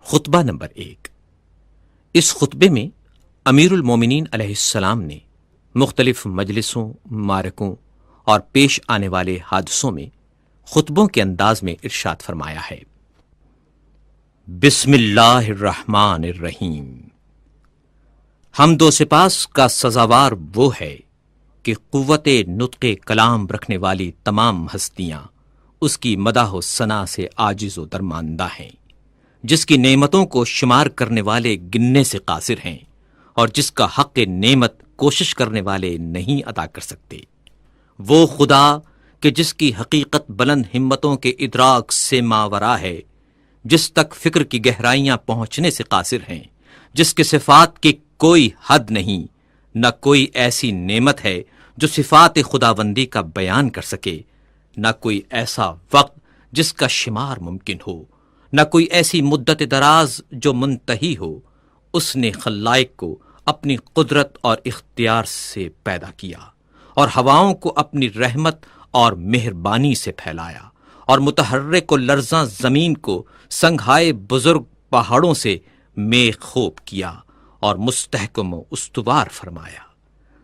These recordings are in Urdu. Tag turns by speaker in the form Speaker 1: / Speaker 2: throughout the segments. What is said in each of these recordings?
Speaker 1: خطبہ نمبر 1۔ اس خطبے میں امیر المومنین علیہ السلام نے مختلف مجلسوں، معرکوں اور پیش آنے والے حادثوں میں خطبوں کے انداز میں ارشاد فرمایا ہے۔ بسم اللہ الرحمن الرحیم۔ حمد و سپاس کا سزاوار وہ ہے کہ قوت نطق کلام رکھنے والی تمام ہستیاں اس کی مدح و ثنا سے عاجز و درماندہ ہیں، جس کی نعمتوں کو شمار کرنے والے گننے سے قاصر ہیں اور جس کا حق نعمت کوشش کرنے والے نہیں ادا کر سکتے۔ وہ خدا کہ جس کی حقیقت بلند ہمتوں کے ادراک سے ماورا ہے، جس تک فکر کی گہرائیاں پہنچنے سے قاصر ہیں، جس کے صفات کی کوئی حد نہیں، نہ کوئی ایسی نعمت ہے جو صفات خداوندی کا بیان کر سکے، نہ کوئی ایسا وقت جس کا شمار ممکن ہو، نہ کوئی ایسی مدت دراز جو منتہی ہو۔ اس نے خلائق کو اپنی قدرت اور اختیار سے پیدا کیا اور ہواؤں کو اپنی رحمت اور مہربانی سے پھیلایا، اور متحرک و لرزاں زمین کو سنگھائے بزرگ پہاڑوں سے میخ خوب کیا اور مستحکم و استوار فرمایا۔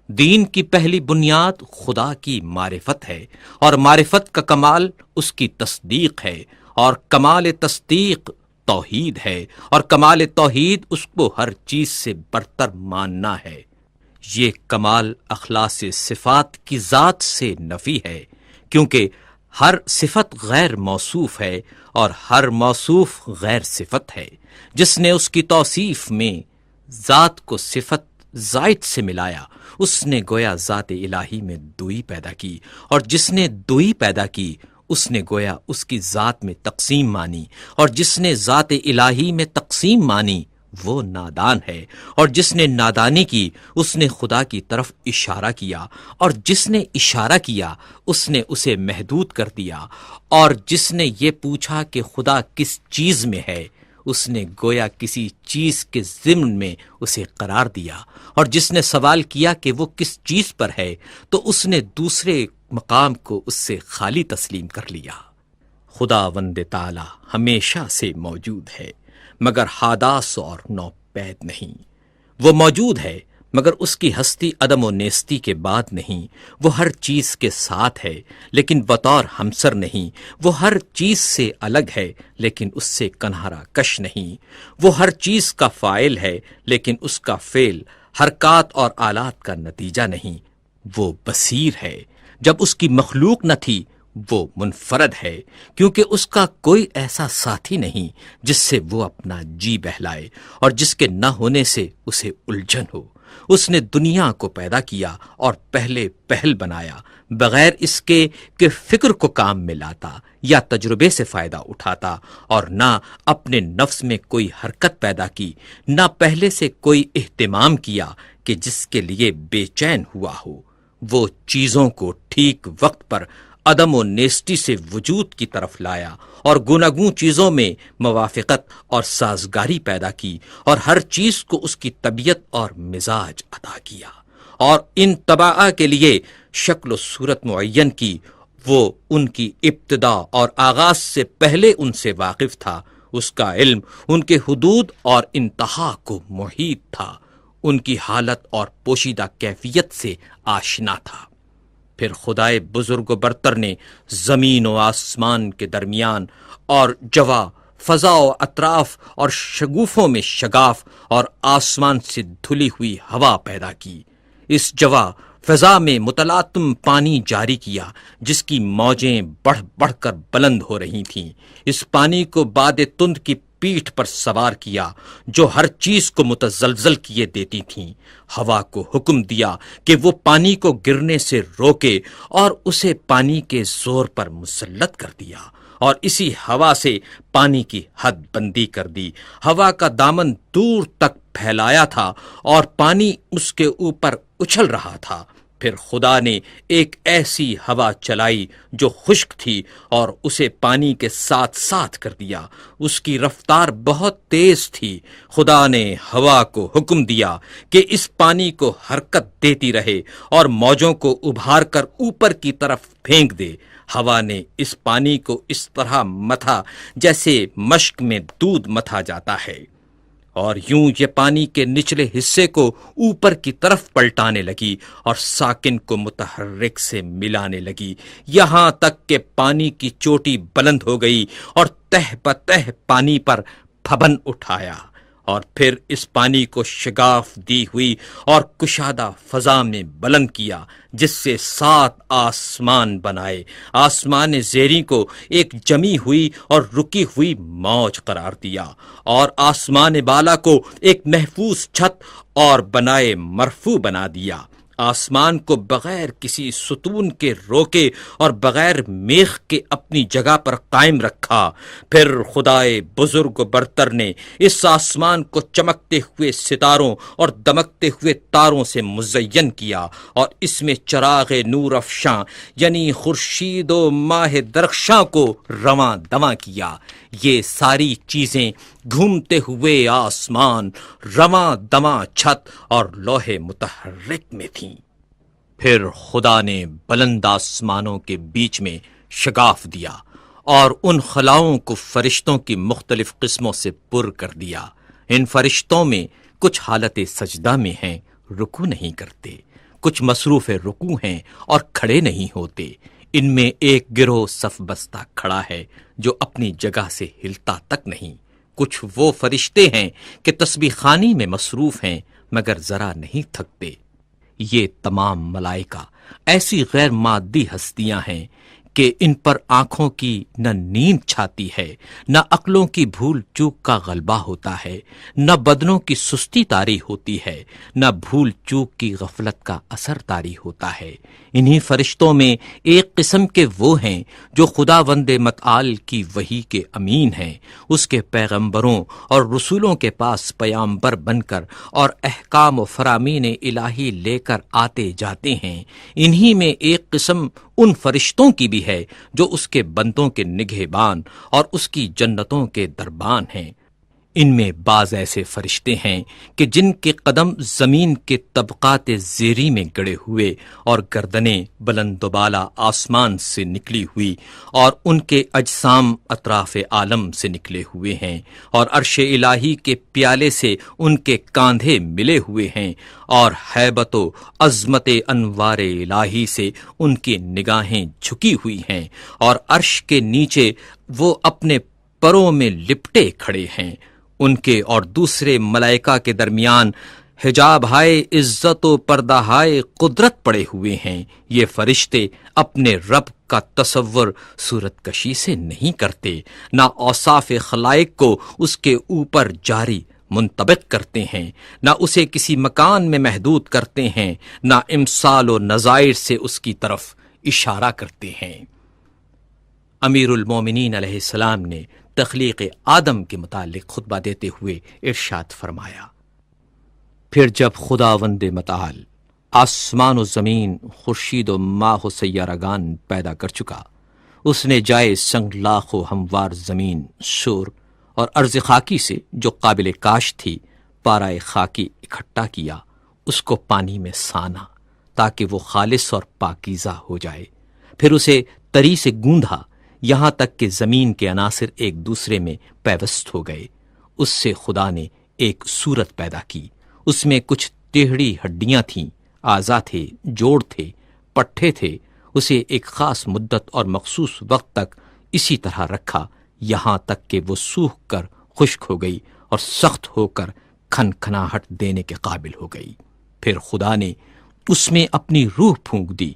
Speaker 1: دین کی پہلی بنیاد خدا کی معرفت ہے، اور معرفت کا کمال اس کی تصدیق ہے، اور کمال تصدیق توحید ہے، اور کمال توحید اس کو ہر چیز سے برتر ماننا ہے۔ یہ کمال اخلاص صفات کی ذات سے نفی ہے، کیونکہ ہر صفت غیر موصوف ہے اور ہر موصوف غیر صفت ہے۔ جس نے اس کی توصیف میں ذات کو صفت زائد سے ملایا، اس نے گویا ذات الہی میں دوئی پیدا کی، اور جس نے دوئی پیدا کی اس نے گویا اس کی ذات میں تقسیم مانی، اور جس نے ذات الہی میں تقسیم مانی وہ نادان ہے، اور جس نے نادانی کی اس نے خدا کی طرف اشارہ کیا، اور جس نے اشارہ کیا اس نے اسے محدود کر دیا، اور جس نے یہ پوچھا کہ خدا کس چیز میں ہے اس نے گویا کسی چیز کے ضمن میں اسے قرار دیا، اور جس نے سوال کیا کہ وہ کس چیز پر ہے تو اس نے دوسرے مقام کو اس سے خالی تسلیم کر لیا۔ خداوند تعالی ہمیشہ سے موجود ہے مگر حادث اور نوپید نہیں۔ وہ موجود ہے مگر اس کی ہستی عدم و نیستی کے بعد نہیں۔ وہ ہر چیز کے ساتھ ہے لیکن بطور ہمسر نہیں۔ وہ ہر چیز سے الگ ہے لیکن اس سے کنارہ کش نہیں۔ وہ ہر چیز کا فاعل ہے لیکن اس کا فعل حرکات اور آلات کا نتیجہ نہیں۔ وہ بصیر ہے جب اس کی مخلوق نہ تھی۔ وہ منفرد ہے کیونکہ اس کا کوئی ایسا ساتھی نہیں جس سے وہ اپنا جی بہلائے اور جس کے نہ ہونے سے اسے الجھن ہو۔ اس نے دنیا کو پیدا کیا اور پہلے پہل بنایا، بغیر اس کے کہ فکر کو کام میں لاتا یا تجربے سے فائدہ اٹھاتا، اور نہ اپنے نفس میں کوئی حرکت پیدا کی، نہ پہلے سے کوئی اہتمام کیا کہ جس کے لیے بے چین ہوا ہو۔ وہ چیزوں کو ٹھیک وقت پر عدم و نیستی سے وجود کی طرف لایا، اور گوناگون چیزوں میں موافقت اور سازگاری پیدا کی، اور ہر چیز کو اس کی طبیعت اور مزاج عطا کیا، اور ان طباع کے لیے شکل و صورت معین کی۔ وہ ان کی ابتدا اور آغاز سے پہلے ان سے واقف تھا۔ اس کا علم ان کے حدود اور انتہا کو محیط تھا، ان کی حالت اور پوشیدہ کیفیت سے آشنا تھا۔ پھر خدائے بزرگ و برتر نے زمین و آسمان کے درمیان اور جوا، فضا و اطراف اور شگوفوں میں شگاف اور آسمان سے دھلی ہوئی ہوا پیدا کی۔ اس جوا فضا میں متلاطم پانی جاری کیا جس کی موجیں بڑھ بڑھ کر بلند ہو رہی تھیں۔ اس پانی کو باد تند کی پیٹھ پر سوار کیا جو ہر چیز کو متزلزل کیے دیتی تھیں۔ ہوا کو حکم دیا کہ وہ پانی کو گرنے سے روکے اور اسے پانی کے زور پر مسلط کر دیا، اور اسی ہوا سے پانی کی حد بندی کر دی۔ ہوا کا دامن دور تک پھیلایا تھا اور پانی اس کے اوپر اچھل رہا تھا۔ پھر خدا نے ایک ایسی ہوا چلائی جو خشک تھی اور اسے پانی کے ساتھ ساتھ کر دیا۔ اس کی رفتار بہت تیز تھی۔ خدا نے ہوا کو حکم دیا کہ اس پانی کو حرکت دیتی رہے اور موجوں کو ابھار کر اوپر کی طرف پھینک دے۔ ہوا نے اس پانی کو اس طرح متھا جیسے مشک میں دودھ متھا جاتا ہے، اور یوں یہ پانی کے نچلے حصے کو اوپر کی طرف پلٹانے لگی اور ساکن کو متحرک سے ملانے لگی، یہاں تک کہ پانی کی چوٹی بلند ہو گئی اور تہ بتہ پانی پر پھبن اٹھایا، اور پھر اس پانی کو شگاف دی ہوئی اور کشادہ فضا میں بلند کیا، جس سے 7 آسمان بنائے، آسمان زیریں کو ایک جمی ہوئی اور رکی ہوئی موج قرار دیا، اور آسمان بالا کو ایک محفوظ چھت اور بنائے مرفوع بنا دیا، آسمان کو بغیر کسی ستون کے روکے اور بغیر میخ کے اپنی جگہ پر قائم رکھا۔ پھر خدائے بزرگ و برتر نے اس آسمان کو چمکتے ہوئے ستاروں اور دمکتے ہوئے تاروں سے مزین کیا، اور اس میں چراغ نور افشاں یعنی خورشید و ماہ درخشاں کو رواں دواں کیا۔ یہ ساری چیزیں گھومتے ہوئے آسمان، رواں دواں چھت اور لوح متحرک میں تھیں۔ پھر خدا نے بلند آسمانوں کے بیچ میں شگاف دیا اور ان خلاؤں کو فرشتوں کی مختلف قسموں سے پر کر دیا۔ ان فرشتوں میں کچھ حالت سجدہ میں ہیں، رکوع نہیں کرتے، کچھ مصروف رکوع ہیں اور کھڑے نہیں ہوتے۔ ان میں ایک گروہ صف بستہ کھڑا ہے جو اپنی جگہ سے ہلتا تک نہیں۔ کچھ وہ فرشتے ہیں کہ تسبیح خوانی میں مصروف ہیں مگر ذرا نہیں تھکتے۔ یہ تمام ملائکہ ایسی غیر مادی ہستیاں ہیں کہ ان پر آنکھوں کی نہ نیند چھاتی ہے، نہ عقلوں کی بھول چوک کا غلبہ ہوتا ہے، نہ بدنوں کی سستی طاری ہوتی ہے، نہ بھول چوک کی غفلت کا اثر طاری ہوتا ہے۔ انہی فرشتوں میں ایک قسم کے وہ ہیں جو خداوند متعال کی وحی کے امین ہیں، اس کے پیغمبروں اور رسولوں کے پاس پیامبر بن کر اور احکام و فرامین الہی لے کر آتے جاتے ہیں۔ انہی میں ایک قسم ان فرشتوں کی بھی ہے جو اس کے بندوں کے نگہبان اور اس کی جنتوں کے دربان ہیں۔ ان میں بعض ایسے فرشتے ہیں کہ جن کے قدم زمین کے طبقات زیریں میں گڑے ہوئے اور گردنیں بلند و بالا آسمان سے نکلی ہوئی، اور ان کے اجسام اطراف عالم سے نکلے ہوئے ہیں، اور عرش الہی کے پیالے سے ان کے کاندھے ملے ہوئے ہیں، اور ہیبت و عظمت انوار الہی سے ان کی نگاہیں جھکی ہوئی ہیں، اور عرش کے نیچے وہ اپنے پروں میں لپٹے کھڑے ہیں۔ ان کے اور دوسرے ملائکہ کے درمیان حجاب ہائے عزت و پردہ ہائے قدرت پڑے ہوئے ہیں۔ یہ فرشتے اپنے رب کا تصور صورت کشی سے نہیں کرتے، نہ اوصاف خلائق کو اس کے اوپر جاری منطبق کرتے ہیں، نہ اسے کسی مکان میں محدود کرتے ہیں، نہ امثال و نظائر سے اس کی طرف اشارہ کرتے ہیں۔ امیر المومنین علیہ السلام نے تخلیق آدم کے متعلق خطبہ دیتے ہوئے ارشاد فرمایا، پھر جب خداوند متعال آسمان و زمین، خورشید و ماہ و سیارگان پیدا کر چکا، اس نے جائے سنگ لاخ و ہموار زمین، شور اور ارض خاکی سے جو قابل کاشت تھی پارائے خاکی اکٹھا کیا، اس کو پانی میں سانا تاکہ وہ خالص اور پاکیزہ ہو جائے، پھر اسے تری سے گوندھا یہاں تک کہ زمین کے عناصر ایک دوسرے میں پیوست ہو گئے۔ اس سے خدا نے ایک صورت پیدا کی، اس میں کچھ ٹیڑھی ہڈیاں تھیں، اعضا تھے، جوڑ تھے، پٹھے تھے۔ اسے ایک خاص مدت اور مخصوص وقت تک اسی طرح رکھا، یہاں تک کہ وہ سوکھ کر خشک ہو گئی اور سخت ہو کر کھنکھناہٹ دینے کے قابل ہو گئی۔ پھر خدا نے اس میں اپنی روح پھونک دی۔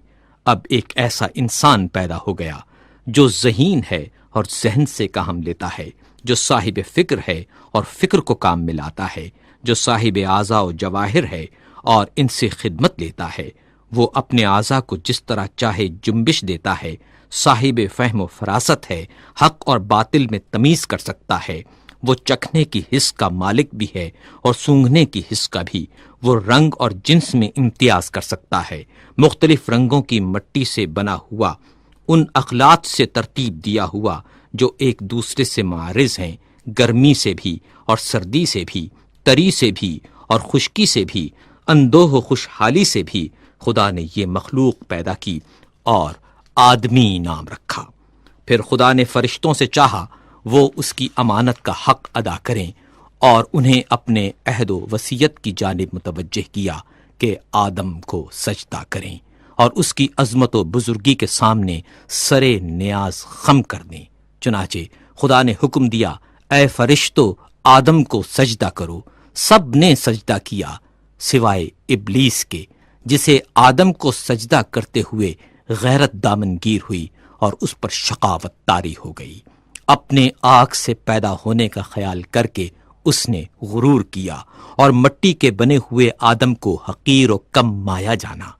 Speaker 1: اب ایک ایسا انسان پیدا ہو گیا جو ذہین ہے اور ذہن سے کام لیتا ہے، جو صاحب فکر ہے اور فکر کو کام میں لاتا ہے، جو صاحب اعضاء و جواہر ہے اور ان سے خدمت لیتا ہے۔ وہ اپنے اعضاء کو جس طرح چاہے جنبش دیتا ہے، صاحب فہم و فراست ہے، حق اور باطل میں تمیز کر سکتا ہے۔ وہ چکھنے کی حس کا مالک بھی ہے اور سونگھنے کی حس کا بھی۔ وہ رنگ اور جنس میں امتیاز کر سکتا ہے، مختلف رنگوں کی مٹی سے بنا ہوا، ان اخلاط سے ترتیب دیا ہوا جو ایک دوسرے سے معارض ہیں، گرمی سے بھی اور سردی سے بھی، تری سے بھی اور خشکی سے بھی، اندوہ و خوشحالی سے بھی۔ خدا نے یہ مخلوق پیدا کی اور آدمی نام رکھا۔ پھر خدا نے فرشتوں سے چاہا وہ اس کی امانت کا حق ادا کریں اور انہیں اپنے عہد و وصیت کی جانب متوجہ کیا کہ آدم کو سجدہ کریں اور اس کی عظمت و بزرگی کے سامنے سرے نیاز خم کر دیں۔ چنانچہ خدا نے حکم دیا، اے فرشتو آدم کو سجدہ کرو۔ سب نے سجدہ کیا سوائے ابلیس کے، جسے آدم کو سجدہ کرتے ہوئے غیرت دامنگیر ہوئی اور اس پر شقاوت طاری ہو گئی۔ اپنے آگ سے پیدا ہونے کا خیال کر کے اس نے غرور کیا اور مٹی کے بنے ہوئے آدم کو حقیر و کم مایا جانا۔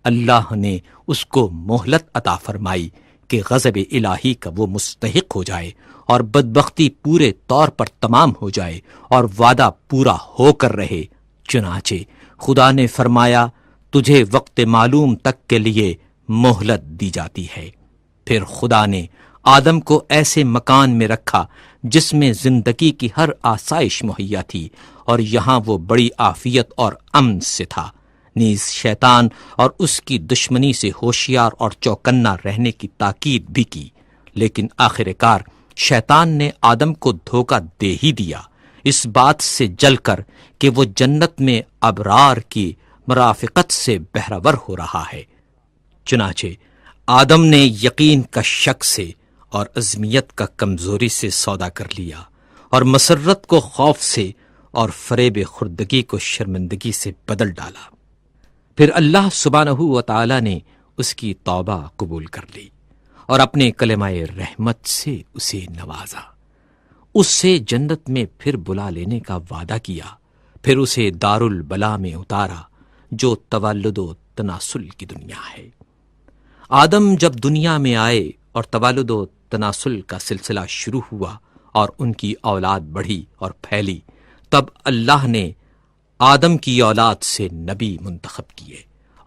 Speaker 1: اللہ نے اس کو مہلت عطا فرمائی کہ غضب الہی کا وہ مستحق ہو جائے اور بدبختی پورے طور پر تمام ہو جائے اور وعدہ پورا ہو کر رہے۔ چنانچہ خدا نے فرمایا، تجھے وقت معلوم تک کے لیے مہلت دی جاتی ہے۔ پھر خدا نے آدم کو ایسے مکان میں رکھا جس میں زندگی کی ہر آسائش مہیا تھی، اور یہاں وہ بڑی عافیت اور امن سے تھا۔ نیز شیطان اور اس کی دشمنی سے ہوشیار اور چوکنا رہنے کی تاکید بھی کی، لیکن آخر کار شیطان نے آدم کو دھوکہ دے ہی دیا، اس بات سے جل کر کہ وہ جنت میں ابرار کی مرافقت سے بہرور ہو رہا ہے۔ چنانچہ آدم نے یقین کا شک سے اور عزمیت کا کمزوری سے سودا کر لیا، اور مسرت کو خوف سے اور فریب خردگی کو شرمندگی سے بدل ڈالا۔ پھر اللہ سبحانہ و تعالی نے اس کی توبہ قبول کر لی اور اپنے کلمہ رحمت سے اسے نوازا، اس سے جنت میں پھر بلا لینے کا وعدہ کیا، پھر اسے دار البلا میں اتارا جو تولد و تناسل کی دنیا ہے۔ آدم جب دنیا میں آئے اور تولد و تناسل کا سلسلہ شروع ہوا اور ان کی اولاد بڑھی اور پھیلی، تب اللہ نے آدم کی اولاد سے نبی منتخب کیے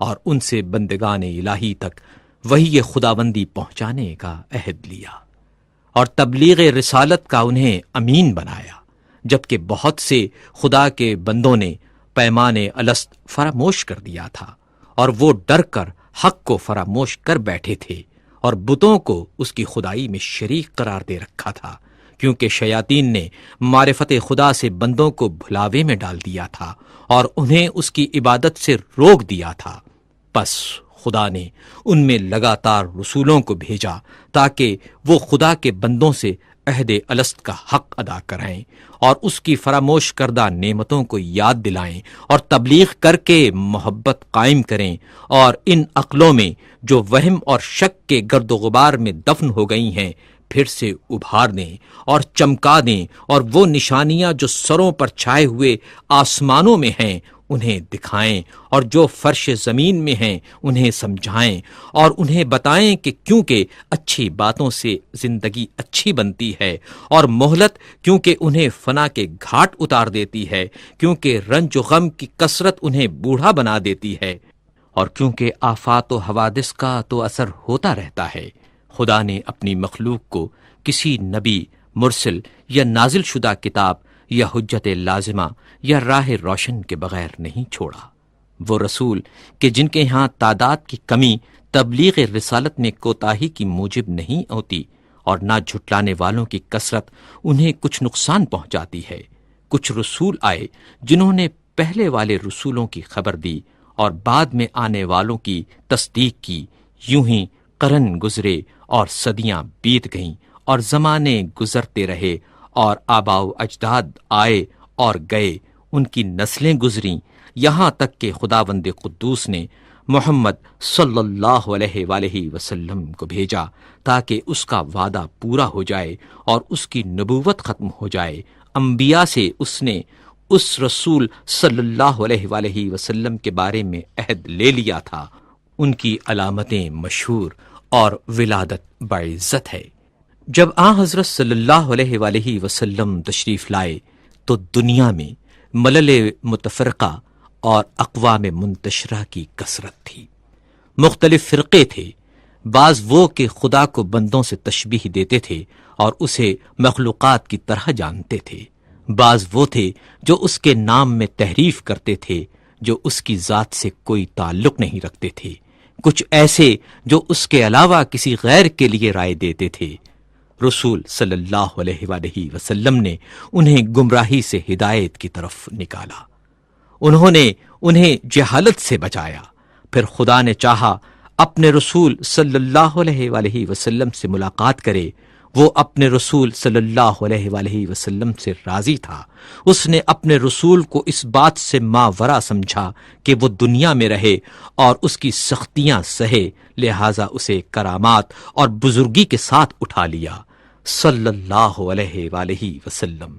Speaker 1: اور ان سے بندگان الہی تک وحی خداوندی پہنچانے کا عہد لیا اور تبلیغ رسالت کا انہیں امین بنایا، جبکہ بہت سے خدا کے بندوں نے پیمان الست فراموش کر دیا تھا اور وہ ڈر کر حق کو فراموش کر بیٹھے تھے اور بتوں کو اس کی خدائی میں شریک قرار دے رکھا تھا، کیونکہ شیاطین نے معرفت خدا سے بندوں کو بھلاوے میں ڈال دیا تھا اور انہیں اس کی عبادت سے روک دیا تھا۔ پس خدا نے ان میں لگاتار رسولوں کو بھیجا تاکہ وہ خدا کے بندوں سے عہد الست کا حق ادا کرائیں اور اس کی فراموش کردہ نعمتوں کو یاد دلائیں اور تبلیغ کر کے محبت قائم کریں، اور ان عقلوں میں جو وہم اور شک کے گرد و غبار میں دفن ہو گئی ہیں پھر سے ابھار دیں اور چمکا دیں، اور وہ نشانیاں جو سروں پر چھائے ہوئے آسمانوں میں ہیں انہیں دکھائیں، اور جو فرش زمین میں ہیں انہیں سمجھائیں، اور انہیں بتائیں کہ کیونکہ اچھی باتوں سے زندگی اچھی بنتی ہے، اور مہلت کیونکہ انہیں فنا کے گھاٹ اتار دیتی ہے، کیونکہ رنج و غم کی کثرت انہیں بوڑھا بنا دیتی ہے، اور کیونکہ آفات و حوادث کا تو اثر ہوتا رہتا ہے۔ خدا نے اپنی مخلوق کو کسی نبی، مرسل یا نازل شدہ کتاب یا حجت لازمہ یا راہ روشن کے بغیر نہیں چھوڑا۔ وہ رسول کہ جن کے ہاں تعداد کی کمی تبلیغ رسالت میں کوتاہی کی موجب نہیں ہوتی، اور نہ جھٹلانے والوں کی کثرت انہیں کچھ نقصان پہنچاتی ہے۔ کچھ رسول آئے جنہوں نے پہلے والے رسولوں کی خبر دی اور بعد میں آنے والوں کی تصدیق کی، یوں ہی قرن گزرے اور صدیاں بیت گئیں اور زمانے گزرتے رہے اور آباء و اجداد آئے اور گئے، ان کی نسلیں گزریں، یہاں تک کہ خداوند قدوس نے محمد صلی اللہ علیہ وآلہ وسلم کو بھیجا تاکہ اس کا وعدہ پورا ہو جائے اور اس کی نبوت ختم ہو جائے۔ انبیاء سے اس نے اس رسول صلی اللہ علیہ وآلہ وسلم کے بارے میں عہد لے لیا تھا، ان کی علامتیں مشہور اور ولادت باعزت ہے۔ جب حضرت صلی اللہ علیہ وآلہ وسلم تشریف لائے تو دنیا میں ملل متفرقہ اور اقوام منتشرہ کی کثرت تھی۔ مختلف فرقے تھے، بعض وہ کہ خدا کو بندوں سے تشبیہ دیتے تھے اور اسے مخلوقات کی طرح جانتے تھے، بعض وہ تھے جو اس کے نام میں تحریف کرتے تھے جو اس کی ذات سے کوئی تعلق نہیں رکھتے تھے، کچھ ایسے جو اس کے علاوہ کسی غیر کے لیے رائے دیتے تھے۔ رسول صلی اللہ علیہ وآلہ وسلم نے انہیں گمراہی سے ہدایت کی طرف نکالا، انہوں نے انہیں جہالت سے بچایا۔ پھر خدا نے چاہا اپنے رسول صلی اللہ علیہ وآلہ وسلم سے ملاقات کرے، وہ اپنے رسول صلی اللہ علیہ وآلہ وسلم سے راضی تھا۔ اس نے اپنے رسول کو اس بات سے ماورا سمجھا کہ وہ دنیا میں رہے اور اس کی سختیاں سہے، لہٰذا اسے کرامات اور بزرگی کے ساتھ اٹھا لیا صلی اللہ علیہ وآلہ وسلم۔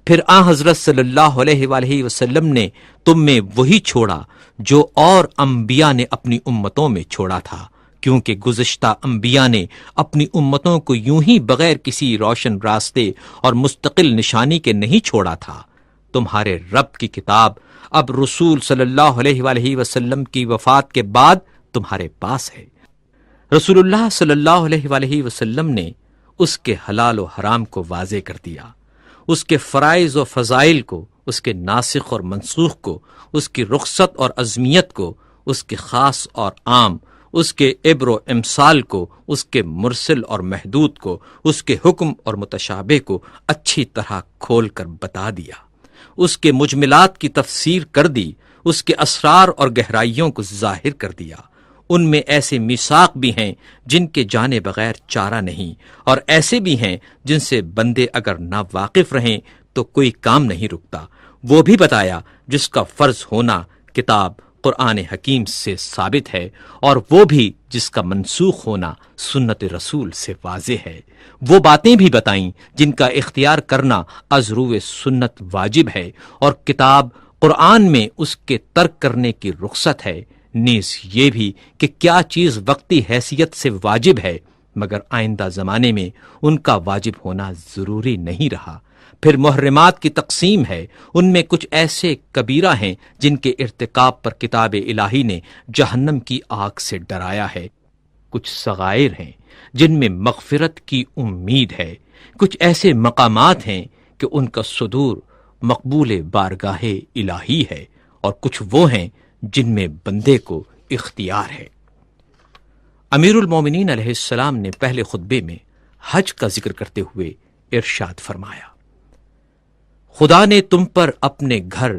Speaker 1: پھر حضرت صلی اللہ علیہ وآلہ وسلم نے تم میں وہی چھوڑا جو اور انبیاء نے اپنی امتوں میں چھوڑا تھا، کیونکہ گزشتہ انبیاء نے اپنی امتوں کو یوں ہی بغیر کسی روشن راستے اور مستقل نشانی کے نہیں چھوڑا تھا۔ تمہارے رب کی کتاب اب رسول صلی اللہ علیہ وآلہ وسلم کی وفات کے بعد تمہارے پاس ہے۔ رسول اللہ صلی اللہ علیہ وآلہ وسلم نے اس کے حلال و حرام کو واضح کر دیا، اس کے فرائض و فضائل کو، اس کے ناسخ اور منسوخ کو، اس کی رخصت اور عظمیت کو، اس کے خاص اور عام، اس کے عبر و امثال کو، اس کے مرسل اور محدود کو، اس کے حکم اور متشابہ کو اچھی طرح کھول کر بتا دیا، اس کے مجملات کی تفسیر کر دی، اس کے اسرار اور گہرائیوں کو ظاہر کر دیا۔ ان میں ایسے میثاق بھی ہیں جن کے جانے بغیر چارہ نہیں، اور ایسے بھی ہیں جن سے بندے اگر نا واقف رہیں تو کوئی کام نہیں رکتا۔ وہ بھی بتایا جس کا فرض ہونا کتاب قرآن حکیم سے ثابت ہے، اور وہ بھی جس کا منسوخ ہونا سنت رسول سے واضح ہے۔ وہ باتیں بھی بتائیں جن کا اختیار کرنا از روئے سنت واجب ہے، اور کتاب قرآن میں اس کے ترک کرنے کی رخصت ہے، نیز یہ بھی کہ کیا چیز وقتی حیثیت سے واجب ہے مگر آئندہ زمانے میں ان کا واجب ہونا ضروری نہیں رہا۔ پھر محرمات کی تقسیم ہے، ان میں کچھ ایسے کبیرہ ہیں جن کے ارتکاب پر کتاب الہی نے جہنم کی آگ سے ڈرایا ہے، کچھ صغائر ہیں جن میں مغفرت کی امید ہے، کچھ ایسے مقامات ہیں کہ ان کا صدور مقبول بارگاہ الہی ہے، اور کچھ وہ ہیں جن میں بندے کو اختیار ہے۔ امیر المومنین علیہ السلام نے پہلے خطبے میں حج کا ذکر کرتے ہوئے ارشاد فرمایا، خدا نے تم پر اپنے گھر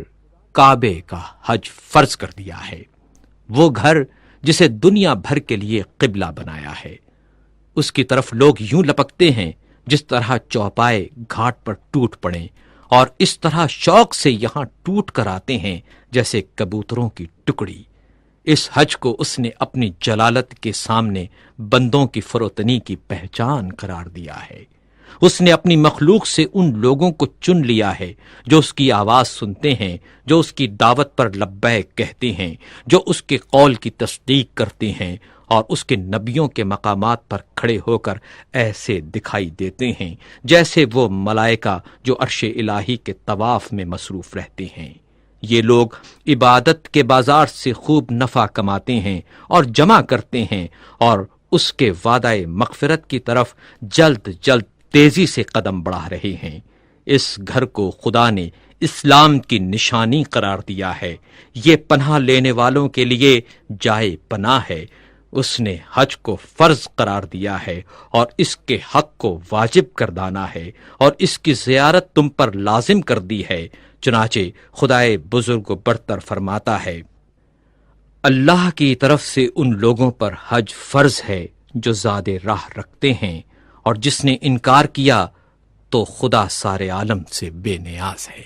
Speaker 1: کعبے کا حج فرض کر دیا ہے، وہ گھر جسے دنیا بھر کے لیے قبلہ بنایا ہے۔ اس کی طرف لوگ یوں لپکتے ہیں جس طرح چوپائے گھاٹ پر ٹوٹ پڑیں، اور اس طرح شوق سے یہاں ٹوٹ کر آتے ہیں جیسے کبوتروں کی ٹکڑی۔ اس حج کو اس نے اپنی جلالت کے سامنے بندوں کی فروتنی کی پہچان قرار دیا ہے۔ اس نے اپنی مخلوق سے ان لوگوں کو چن لیا ہے جو اس کی آواز سنتے ہیں، جو اس کی دعوت پر لبیک کہتے ہیں، جو اس کے قول کی تصدیق کرتے ہیں، اور اس کے نبیوں کے مقامات پر کھڑے ہو کر ایسے دکھائی دیتے ہیں جیسے وہ ملائکہ جو عرش الہی کے طواف میں مصروف رہتے ہیں۔ یہ لوگ عبادت کے بازار سے خوب نفع کماتے ہیں اور جمع کرتے ہیں، اور اس کے وعدہ مغفرت کی طرف جلد جلد تیزی سے قدم بڑھا رہے ہیں۔ اس گھر کو خدا نے اسلام کی نشانی قرار دیا ہے، یہ پناہ لینے والوں کے لیے جائے پناہ ہے۔ اس نے حج کو فرض قرار دیا ہے اور اس کے حق کو واجب کردانا ہے، اور اس کی زیارت تم پر لازم کر دی ہے۔ چنانچہ خدائے بزرگ و برتر فرماتا ہے، اللہ کی طرف سے ان لوگوں پر حج فرض ہے جو زاد راہ رکھتے ہیں، اور جس نے انکار کیا تو خدا سارے عالم سے بے نیاز ہے۔